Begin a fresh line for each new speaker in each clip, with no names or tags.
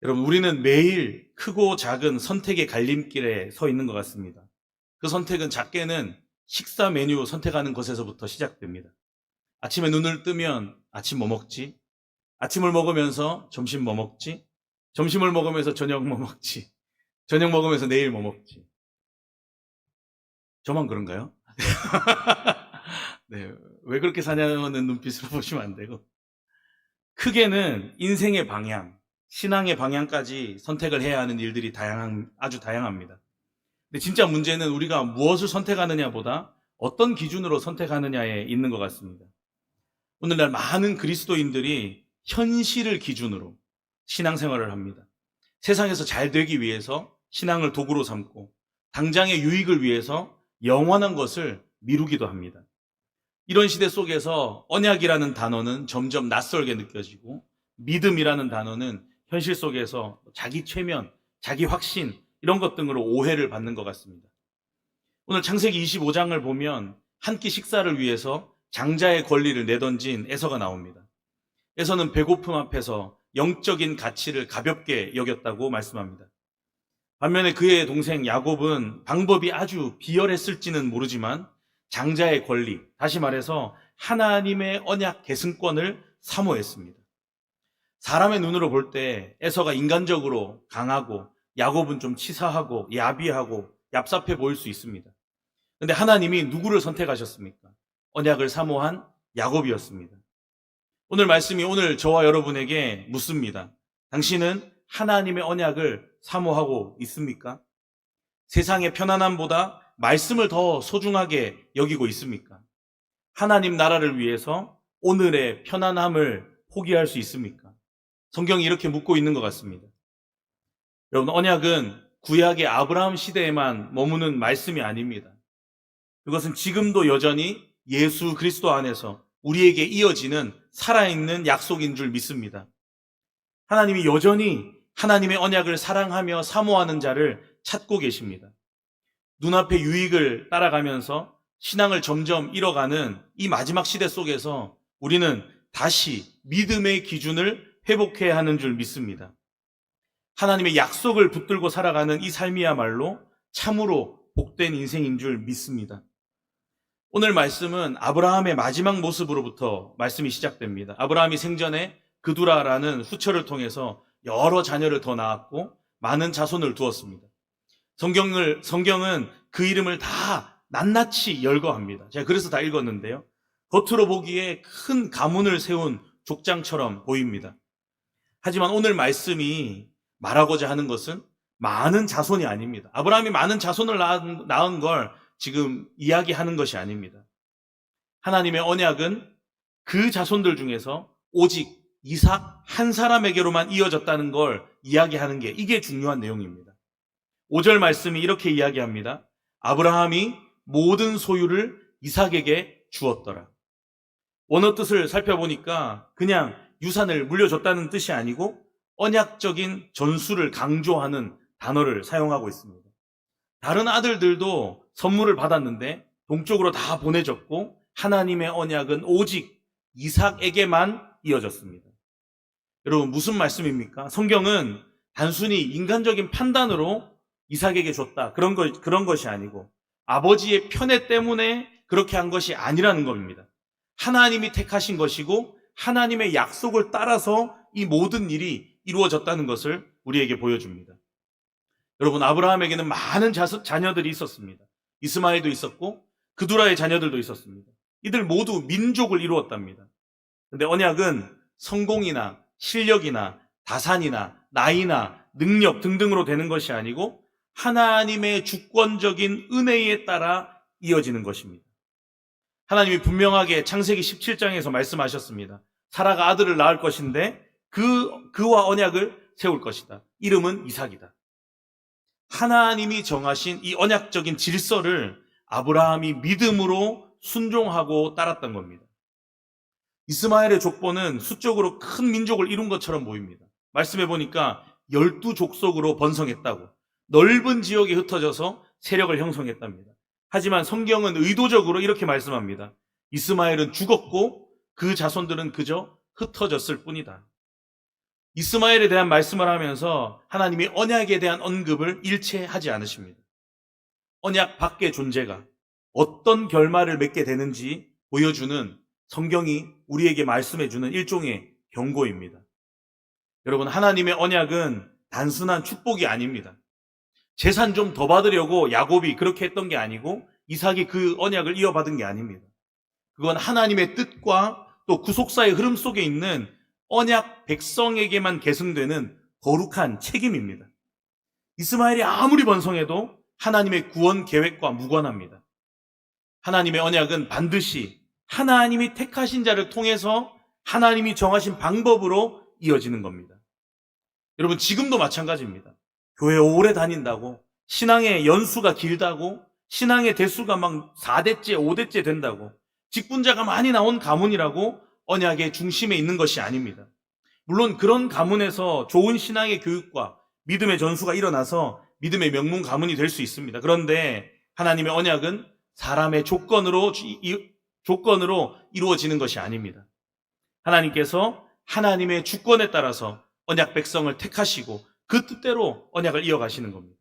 여러분, 우리는 매일 크고 작은 선택의 갈림길에 서 있는 것 같습니다. 그 선택은 작게는 식사 메뉴 선택하는 것에서부터 시작됩니다. 아침에 눈을 뜨면 아침 뭐 먹지? 아침을 먹으면서 점심 뭐 먹지? 점심을 먹으면서 저녁 뭐 먹지? 저녁 먹으면서 내일 뭐 먹지? 저만 그런가요? 네, 왜 그렇게 사냐는 눈빛으로 보시면 안 되고, 크게는 인생의 방향, 신앙의 방향까지 선택을 해야 하는 일들이 아주 다양합니다. 근데 진짜 문제는 우리가 무엇을 선택하느냐보다 어떤 기준으로 선택하느냐에 있는 것 같습니다. 오늘날 많은 그리스도인들이 현실을 기준으로 신앙생활을 합니다. 세상에서 잘 되기 위해서 신앙을 도구로 삼고 당장의 유익을 위해서 영원한 것을 미루기도 합니다. 이런 시대 속에서 언약이라는 단어는 점점 낯설게 느껴지고 믿음이라는 단어는 현실 속에서 자기 최면, 자기 확신 이런 것 등으로 오해를 받는 것 같습니다. 오늘 창세기 25장을 보면 한 끼 식사를 위해서 장자의 권리를 내던진 에서가 나옵니다. 에서는 배고픔 앞에서 영적인 가치를 가볍게 여겼다고 말씀합니다. 반면에 그의 동생 야곱은 방법이 아주 비열했을지는 모르지만 장자의 권리, 다시 말해서 하나님의 언약 계승권을 사모했습니다. 사람의 눈으로 볼 때 에서가 인간적으로 강하고 야곱은 좀 치사하고 야비하고 얍삽해 보일 수 있습니다. 그런데 하나님이 누구를 선택하셨습니까? 언약을 사모한 야곱이었습니다. 오늘 말씀이 오늘 저와 여러분에게 묻습니다. 당신은 하나님의 언약을 사모하고 있습니까? 세상의 편안함보다 말씀을 더 소중하게 여기고 있습니까? 하나님 나라를 위해서 오늘의 편안함을 포기할 수 있습니까? 성경이 이렇게 묻고 있는 것 같습니다. 여러분, 언약은 구약의 아브라함 시대에만 머무는 말씀이 아닙니다. 그것은 지금도 여전히 예수 그리스도 안에서 우리에게 이어지는 살아있는 약속인 줄 믿습니다. 하나님이 여전히 하나님의 언약을 사랑하며 사모하는 자를 찾고 계십니다. 눈앞의 유익을 따라가면서 신앙을 점점 잃어가는 이 마지막 시대 속에서 우리는 다시 믿음의 기준을 회복해야 하는 줄 믿습니다. 하나님의 약속을 붙들고 살아가는 이 삶이야말로 참으로 복된 인생인 줄 믿습니다. 오늘 말씀은 아브라함의 마지막 모습으로부터 말씀이 시작됩니다. 아브라함이 생전에 그두라라는 후처를 통해서 여러 자녀를 더 낳았고 많은 자손을 두었습니다. 성경은 그 이름을 다 낱낱이 열거합니다. 제가 그래서 다 읽었는데요. 겉으로 보기에 큰 가문을 세운 족장처럼 보입니다. 하지만 오늘 말씀이 말하고자 하는 것은 많은 자손이 아닙니다. 아브라함이 많은 자손을 낳은 걸 지금 이야기하는 것이 아닙니다. 하나님의 언약은 그 자손들 중에서 오직 이삭 한 사람에게로만 이어졌다는 걸 이야기하는 게 이게 중요한 내용입니다. 5절 말씀이 이렇게 이야기합니다. 아브라함이 모든 소유를 이삭에게 주었더라. 원어 뜻을 살펴보니까 그냥 유산을 물려줬다는 뜻이 아니고 언약적인 전수를 강조하는 단어를 사용하고 있습니다. 다른 아들들도 선물을 받았는데 동쪽으로 다 보내졌고 하나님의 언약은 오직 이삭에게만 이어졌습니다. 여러분, 무슨 말씀입니까? 성경은 단순히 인간적인 판단으로 이삭에게 줬다 그런 것이 아니고 아버지의 편애 때문에 그렇게 한 것이 아니라는 겁니다. 하나님이 택하신 것이고 하나님의 약속을 따라서 이 모든 일이 이루어졌다는 것을 우리에게 보여줍니다. 여러분, 아브라함에게는 많은 자녀들이 있었습니다. 이스마엘도 있었고 그두라의 자녀들도 있었습니다. 이들 모두 민족을 이루었답니다. 그런데 언약은 성공이나 실력이나 다산이나 나이나 능력 등등으로 되는 것이 아니고 하나님의 주권적인 은혜에 따라 이어지는 것입니다. 하나님이 분명하게 창세기 17장에서 말씀하셨습니다. 사라가 아들을 낳을 것인데 그와 언약을 세울 것이다. 이름은 이삭이다. 하나님이 정하신 이 언약적인 질서를 아브라함이 믿음으로 순종하고 따랐던 겁니다. 이스마엘의 족보는 수적으로 큰 민족을 이룬 것처럼 보입니다. 말씀해 보니까 12족속으로 번성했다고, 넓은 지역에 흩어져서 세력을 형성했답니다. 하지만 성경은 의도적으로 이렇게 말씀합니다. 이스마엘은 죽었고 그 자손들은 그저 흩어졌을 뿐이다. 이스마엘에 대한 말씀을 하면서 하나님이 언약에 대한 언급을 일체하지 않으십니다. 언약 밖의 존재가 어떤 결말을 맺게 되는지 보여주는 성경이 우리에게 말씀해주는 일종의 경고입니다. 여러분, 하나님의 언약은 단순한 축복이 아닙니다. 재산 좀 더 받으려고 야곱이 그렇게 했던 게 아니고 이삭이 그 언약을 이어받은 게 아닙니다. 그건 하나님의 뜻과 또 구속사의 흐름 속에 있는 언약 백성에게만 계승되는 거룩한 책임입니다. 이스마엘이 아무리 번성해도 하나님의 구원 계획과 무관합니다. 하나님의 언약은 반드시 하나님이 택하신 자를 통해서 하나님이 정하신 방법으로 이어지는 겁니다. 여러분, 지금도 마찬가지입니다. 교회 오래 다닌다고, 신앙의 연수가 길다고, 신앙의 대수가 막 4대째, 5대째 된다고, 직분자가 많이 나온 가문이라고 언약의 중심에 있는 것이 아닙니다. 물론 그런 가문에서 좋은 신앙의 교육과 믿음의 전수가 일어나서 믿음의 명문 가문이 될 수 있습니다. 그런데 하나님의 언약은 사람의 조건으로 이루어지는 것이 아닙니다. 하나님께서 하나님의 주권에 따라서 언약 백성을 택하시고 그 뜻대로 언약을 이어가시는 겁니다.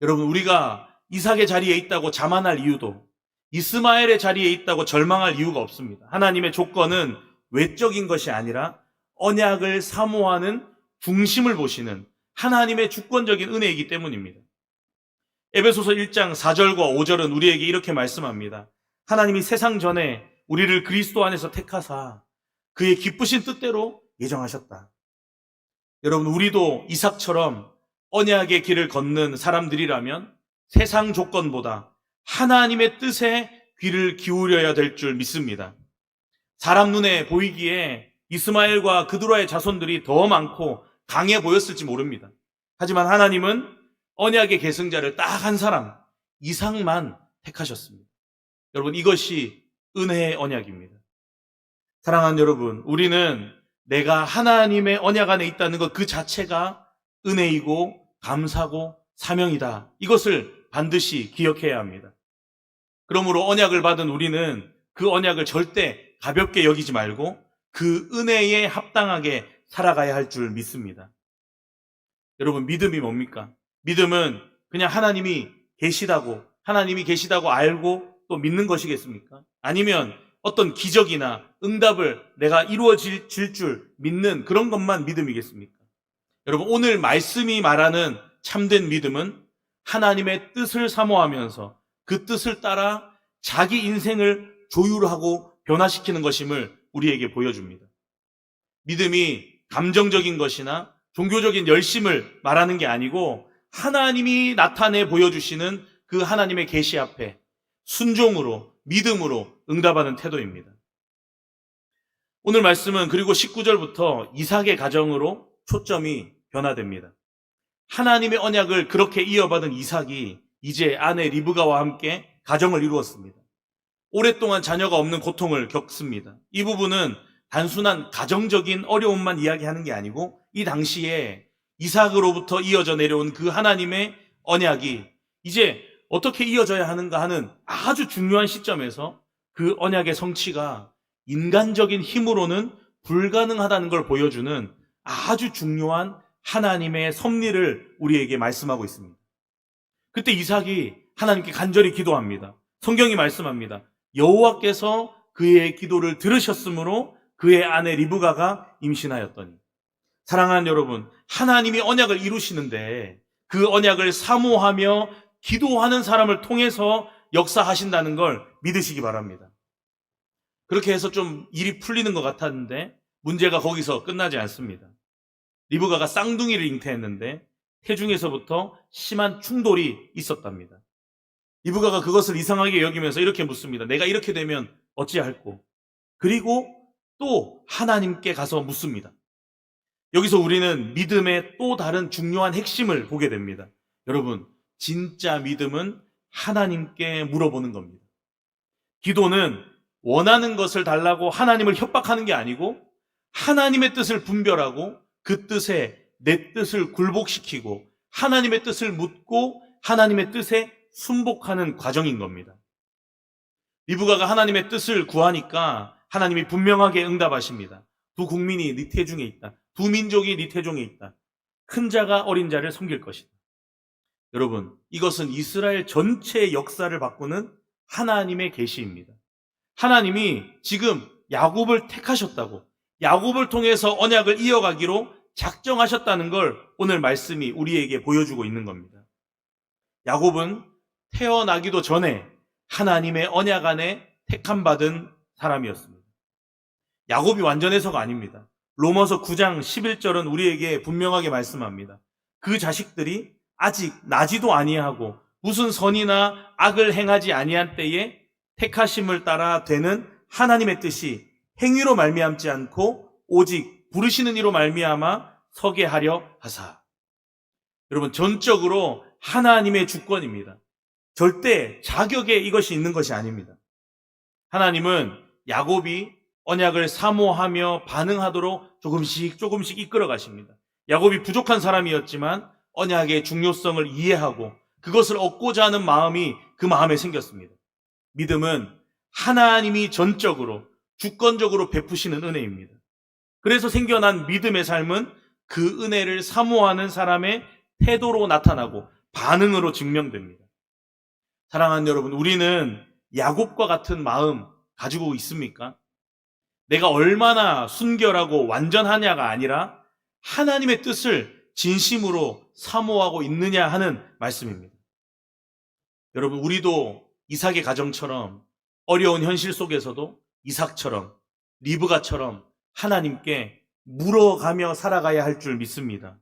여러분, 우리가 이삭의 자리에 있다고 자만할 이유도, 이스마엘의 자리에 있다고 절망할 이유가 없습니다. 하나님의 조건은 외적인 것이 아니라 언약을 사모하는 중심을 보시는 하나님의 주권적인 은혜이기 때문입니다. 에베소서 1장 4절과 5절은 우리에게 이렇게 말씀합니다. 하나님이 세상 전에 우리를 그리스도 안에서 택하사 그의 기쁘신 뜻대로 예정하셨다. 여러분, 우리도 이삭처럼 언약의 길을 걷는 사람들이라면 세상 조건보다 하나님의 뜻에 귀를 기울여야 될 줄 믿습니다. 사람 눈에 보이기에 이스마엘과 그드라의 자손들이 더 많고 강해 보였을지 모릅니다. 하지만 하나님은 언약의 계승자를 딱 한 사람, 이삭만 택하셨습니다. 여러분, 이것이 은혜의 언약입니다. 사랑하는 여러분, 우리는 내가 하나님의 언약 안에 있다는 것 그 자체가 은혜이고 감사고 사명이다. 이것을 반드시 기억해야 합니다. 그러므로 언약을 받은 우리는 그 언약을 절대 가볍게 여기지 말고 그 은혜에 합당하게 살아가야 할 줄 믿습니다. 여러분, 믿음이 뭡니까? 믿음은 그냥 하나님이 계시다고 알고 또 믿는 것이겠습니까? 아니면 어떤 기적이나 응답을 내가 이루어질 줄 믿는 그런 것만 믿음이겠습니까? 여러분, 오늘 말씀이 말하는 참된 믿음은 하나님의 뜻을 사모하면서 그 뜻을 따라 자기 인생을 조율하고 변화시키는 것임을 우리에게 보여줍니다. 믿음이 감정적인 것이나 종교적인 열심을 말하는 게 아니고 하나님이 나타내 보여주시는 그 하나님의 계시 앞에 순종으로, 믿음으로 응답하는 태도입니다. 오늘 말씀은 그리고 19절부터 이삭의 가정으로 초점이 변화됩니다. 하나님의 언약을 그렇게 이어받은 이삭이 이제 아내 리브가와 함께 가정을 이루었습니다. 오랫동안 자녀가 없는 고통을 겪습니다. 이 부분은 단순한 가정적인 어려움만 이야기하는 게 아니고 이 당시에 이삭으로부터 이어져 내려온 그 하나님의 언약이 이제 어떻게 이어져야 하는가 하는 아주 중요한 시점에서 그 언약의 성취가 인간적인 힘으로는 불가능하다는 걸 보여주는 아주 중요한 하나님의 섭리를 우리에게 말씀하고 있습니다. 그때 이삭이 하나님께 간절히 기도합니다. 성경이 말씀합니다. 여호와께서 그의 기도를 들으셨으므로 그의 아내 리브가가 임신하였더니. 사랑하는 여러분, 하나님이 언약을 이루시는데 그 언약을 사모하며 기도하는 사람을 통해서 역사하신다는 걸 믿으시기 바랍니다. 그렇게 해서 좀 일이 풀리는 것 같았는데 문제가 거기서 끝나지 않습니다. 리브가가 쌍둥이를 잉태했는데 태중에서부터 심한 충돌이 있었답니다. 리브가가 그것을 이상하게 여기면서 이렇게 묻습니다. 내가 이렇게 되면 어찌할꼬? 그리고 또 하나님께 가서 묻습니다. 여기서 우리는 믿음의 또 다른 중요한 핵심을 보게 됩니다. 여러분, 진짜 믿음은 하나님께 물어보는 겁니다. 기도는 원하는 것을 달라고 하나님을 협박하는 게 아니고 하나님의 뜻을 분별하고 그 뜻에 내 뜻을 굴복시키고 하나님의 뜻을 묻고 하나님의 뜻에 순복하는 과정인 겁니다. 리브가가 하나님의 뜻을 구하니까 하나님이 분명하게 응답하십니다. 두 국민이 네 태중에 있다. 두 민족이 네 태종에 있다. 큰 자가 어린 자를 섬길 것이다. 여러분, 이것은 이스라엘 전체의 역사를 바꾸는 하나님의 계시입니다. 하나님이 지금 야곱을 택하셨다고, 야곱을 통해서 언약을 이어가기로 작정하셨다는 걸 오늘 말씀이 우리에게 보여주고 있는 겁니다. 야곱은 태어나기도 전에 하나님의 언약 안에 택함받은 사람이었습니다. 야곱이 완전해서가 아닙니다. 로마서 9장 11절은 우리에게 분명하게 말씀합니다. 그 자식들이 아직 나지도 아니하고 무슨 선이나 악을 행하지 아니한 때에 택하심을 따라 되는 하나님의 뜻이 행위로 말미암지 않고 오직 부르시는 이로 말미암아 서게 하려 하사. 여러분, 전적으로 하나님의 주권입니다. 절대 자격에 이것이 있는 것이 아닙니다. 하나님은 야곱이 언약을 사모하며 반응하도록 조금씩 이끌어 가십니다. 야곱이 부족한 사람이었지만 언약의 중요성을 이해하고 그것을 얻고자 하는 마음이 그 마음에 생겼습니다. 믿음은 하나님이 전적으로 주권적으로 베푸시는 은혜입니다. 그래서 생겨난 믿음의 삶은 그 은혜를 사모하는 사람의 태도로 나타나고 반응으로 증명됩니다. 사랑하는 여러분, 우리는 야곱과 같은 마음 가지고 있습니까? 내가 얼마나 순결하고 완전하냐가 아니라 하나님의 뜻을 진심으로 사모하고 있느냐 하는 말씀입니다. 여러분, 우리도 이삭의 가정처럼 어려운 현실 속에서도 이삭처럼 리브가처럼 하나님께 물어가며 살아가야 할 줄 믿습니다.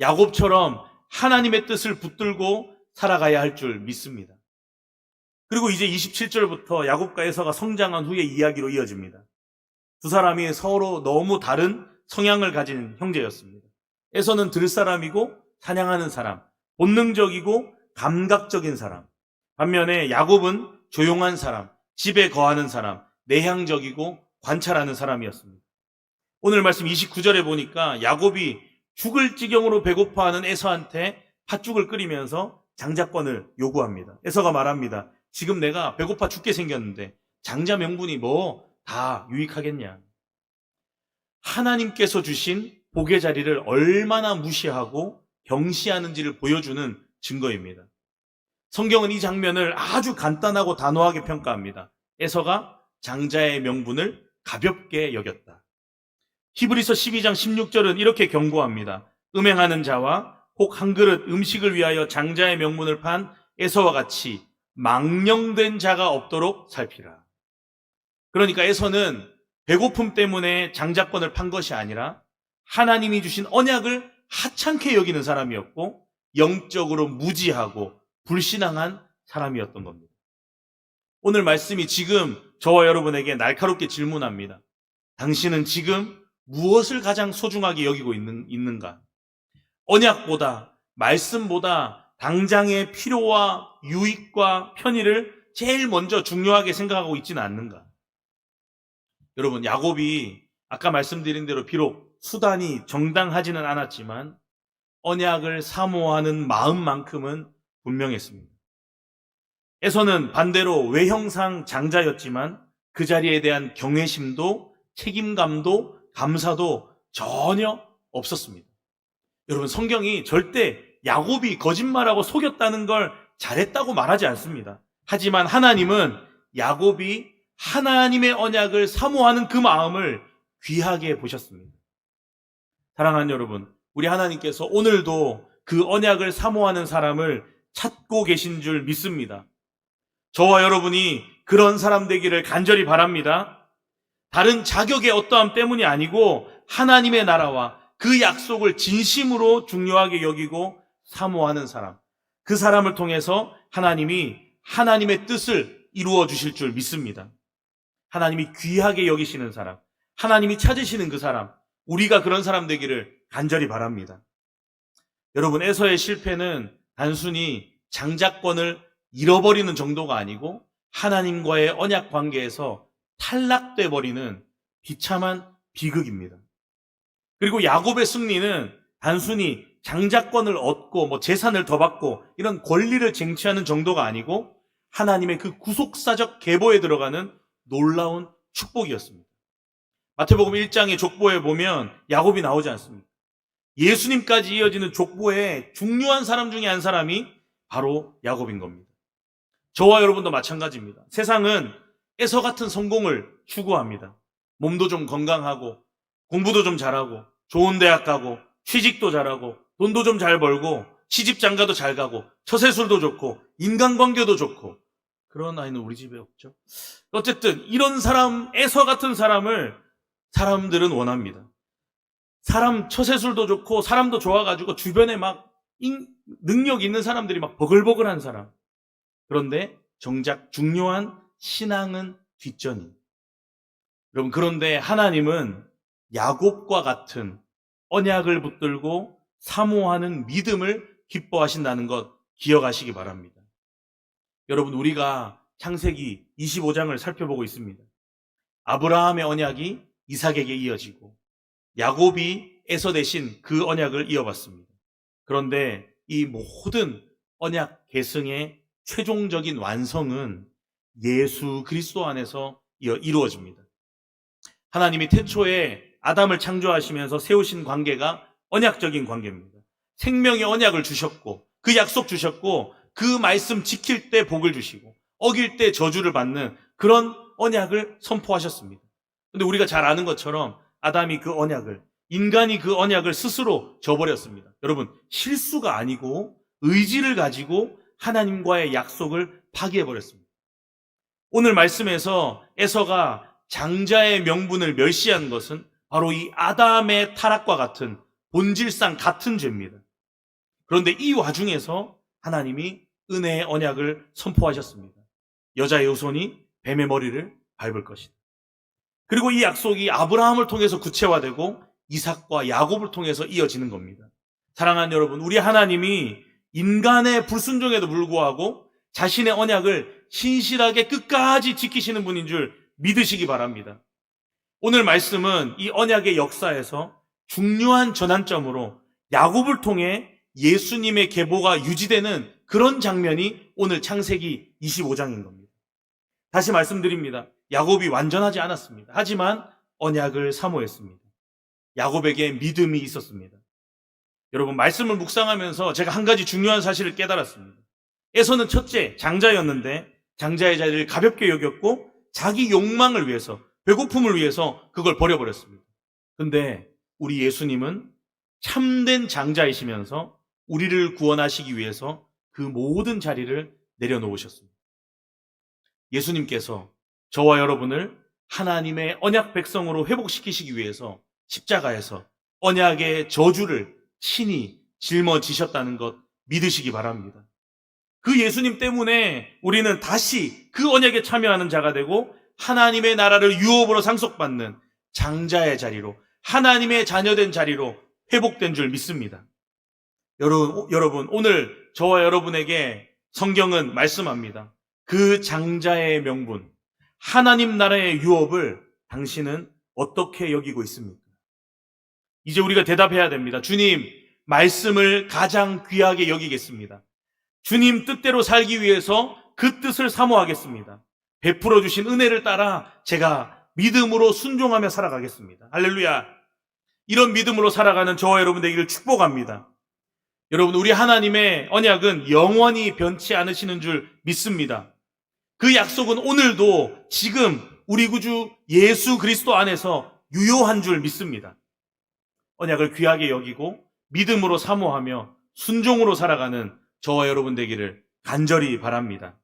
야곱처럼 하나님의 뜻을 붙들고 살아가야 할 줄 믿습니다. 그리고 이제 27절부터 야곱과 에서가 성장한 후의 이야기로 이어집니다. 두 사람이 서로 너무 다른 성향을 가진 형제였습니다. 에서는 들사람이고 사냥하는 사람, 본능적이고 감각적인 사람. 반면에 야곱은 조용한 사람, 집에 거하는 사람, 내향적이고 관찰하는 사람이었습니다. 오늘 말씀 29절에 보니까 야곱이 죽을 지경으로 배고파하는 에서한테 팥죽을 끓이면서 장자권을 요구합니다. 에서가 말합니다. 지금 내가 배고파 죽게 생겼는데 장자 명분이 뭐 다 유익하겠냐. 하나님께서 주신 복의 자리를 얼마나 무시하고 경시하는지를 보여주는 증거입니다. 성경은 이 장면을 아주 간단하고 단호하게 평가합니다. 에서가 장자의 명분을 가볍게 여겼다. 히브리서 12장 16절은 이렇게 경고합니다. 음행하는 자와 혹 한 그릇 음식을 위하여 장자의 명분을 판 에서와 같이 망령된 자가 없도록 살피라. 그러니까 에서는 배고픔 때문에 장자권을 판 것이 아니라 하나님이 주신 언약을 하찮게 여기는 사람이었고 영적으로 무지하고 불신앙한 사람이었던 겁니다. 오늘 말씀이 지금 저와 여러분에게 날카롭게 질문합니다. 당신은 지금 무엇을 가장 소중하게 여기고 있는가? 언약보다, 말씀보다 당장의 필요와 유익과 편의를 제일 먼저 중요하게 생각하고 있지는 않는가? 여러분, 야곱이 아까 말씀드린 대로 비록 수단이 정당하지는 않았지만 언약을 사모하는 마음만큼은 분명했습니다. 에서는 반대로 외형상 장자였지만 그 자리에 대한 경외심도 책임감도 감사도 전혀 없었습니다. 여러분, 성경이 절대 야곱이 거짓말하고 속였다는 걸 잘했다고 말하지 않습니다. 하지만 하나님은 야곱이 하나님의 언약을 사모하는 그 마음을 귀하게 보셨습니다. 사랑하는 여러분, 우리 하나님께서 오늘도 그 언약을 사모하는 사람을 찾고 계신 줄 믿습니다. 저와 여러분이 그런 사람 되기를 간절히 바랍니다. 다른 자격의 어떠함 때문이 아니고 하나님의 나라와 그 약속을 진심으로 중요하게 여기고 사모하는 사람, 그 사람을 통해서 하나님이 하나님의 뜻을 이루어 주실 줄 믿습니다. 하나님이 귀하게 여기시는 사람, 하나님이 찾으시는 그 사람, 우리가 그런 사람 되기를 간절히 바랍니다. 여러분, 에서의 실패는 단순히 장자권을 잃어버리는 정도가 아니고 하나님과의 언약 관계에서 탈락돼 버리는 비참한 비극입니다. 그리고 야곱의 승리는 단순히 장자권을 얻고 재산을 더 받고 이런 권리를 쟁취하는 정도가 아니고 하나님의 그 구속사적 계보에 들어가는 놀라운 축복이었습니다. 마태복음 1장의 족보에 보면 야곱이 나오지 않습니다. 예수님까지 이어지는 족보에 중요한 사람 중에 한 사람이 바로 야곱인 겁니다. 저와 여러분도 마찬가지입니다. 세상은 에서 같은 성공을 추구합니다. 몸도 좀 건강하고 공부도 좀 잘하고 좋은 대학 가고 취직도 잘하고 돈도 좀 잘 벌고 시집 장가도 잘 가고 처세술도 좋고 인간관계도 좋고 그런 아이는 우리 집에 없죠. 어쨌든 이런 사람, 에서 같은 사람을 사람들은 원합니다. 사람 처세술도 좋고 사람도 좋아가지고 주변에 막 능력 있는 사람들이 막 버글버글한 사람. 그런데 정작 중요한 신앙은 뒷전이. 여러분, 그런데 하나님은 야곱과 같은 언약을 붙들고 사모하는 믿음을 기뻐하신다는 것 기억하시기 바랍니다. 여러분, 우리가 창세기 25장을 살펴보고 있습니다. 아브라함의 언약이 이삭에게 이어지고 야곱이 에서 대신 그 언약을 이어받습니다. 그런데 이 모든 언약 계승의 최종적인 완성은 예수 그리스도 안에서 이루어집니다. 하나님이 태초에 아담을 창조하시면서 세우신 관계가 언약적인 관계입니다. 생명의 언약을 주셨고 그 약속 주셨고 그 말씀 지킬 때 복을 주시고 어길 때 저주를 받는 그런 언약을 선포하셨습니다. 그런데 우리가 잘 아는 것처럼 아담이 그 언약을, 인간이 그 언약을 스스로 저버렸습니다. 여러분, 실수가 아니고 의지를 가지고 하나님과의 약속을 파기해버렸습니다. 오늘 말씀에서 에서가 장자의 명분을 멸시한 것은 바로 이 아담의 타락과 같은 본질상 같은 죄입니다. 그런데 이 와중에서 하나님이 은혜의 언약을 선포하셨습니다. 여자의 후손이 뱀의 머리를 밟을 것이다. 그리고 이 약속이 아브라함을 통해서 구체화되고 이삭과 야곱을 통해서 이어지는 겁니다. 사랑하는 여러분, 우리 하나님이 인간의 불순종에도 불구하고 자신의 언약을 신실하게 끝까지 지키시는 분인 줄 믿으시기 바랍니다. 오늘 말씀은 이 언약의 역사에서 중요한 전환점으로 야곱을 통해 예수님의 계보가 유지되는 그런 장면이 오늘 창세기 25장인 겁니다. 다시 말씀드립니다. 야곱이 완전하지 않았습니다. 하지만 언약을 사모했습니다. 야곱에게 믿음이 있었습니다. 여러분, 말씀을 묵상하면서 제가 한 가지 중요한 사실을 깨달았습니다. 에서는 첫째, 장자였는데 장자의 자리를 가볍게 여겼고 자기 욕망을 위해서, 배고픔을 위해서 그걸 버려버렸습니다. 근데 우리 예수님은 참된 장자이시면서 우리를 구원하시기 위해서 그 모든 자리를 내려놓으셨습니다. 예수님께서 저와 여러분을 하나님의 언약 백성으로 회복시키시기 위해서 십자가에서 언약의 저주를 친히 짊어지셨다는 것 믿으시기 바랍니다. 그 예수님 때문에 우리는 다시 그 언약에 참여하는 자가 되고 하나님의 나라를 유업으로 상속받는 장자의 자리로, 하나님의 자녀된 자리로 회복된 줄 믿습니다. 여러분, 오늘 저와 여러분에게 성경은 말씀합니다. 그 장자의 명분, 하나님 나라의 유업을 당신은 어떻게 여기고 있습니까? 이제 우리가 대답해야 됩니다. 주님, 말씀을 가장 귀하게 여기겠습니다. 주님 뜻대로 살기 위해서 그 뜻을 사모하겠습니다. 베풀어 주신 은혜를 따라 제가 믿음으로 순종하며 살아가겠습니다. 할렐루야. 이런 믿음으로 살아가는 저와 여러분 되기를 축복합니다. 여러분, 우리 하나님의 언약은 영원히 변치 않으시는 줄 믿습니다. 그 약속은 오늘도 지금 우리 구주 예수 그리스도 안에서 유효한 줄 믿습니다. 언약을 귀하게 여기고 믿음으로 사모하며 순종으로 살아가는 저와 여러분 되기를 간절히 바랍니다.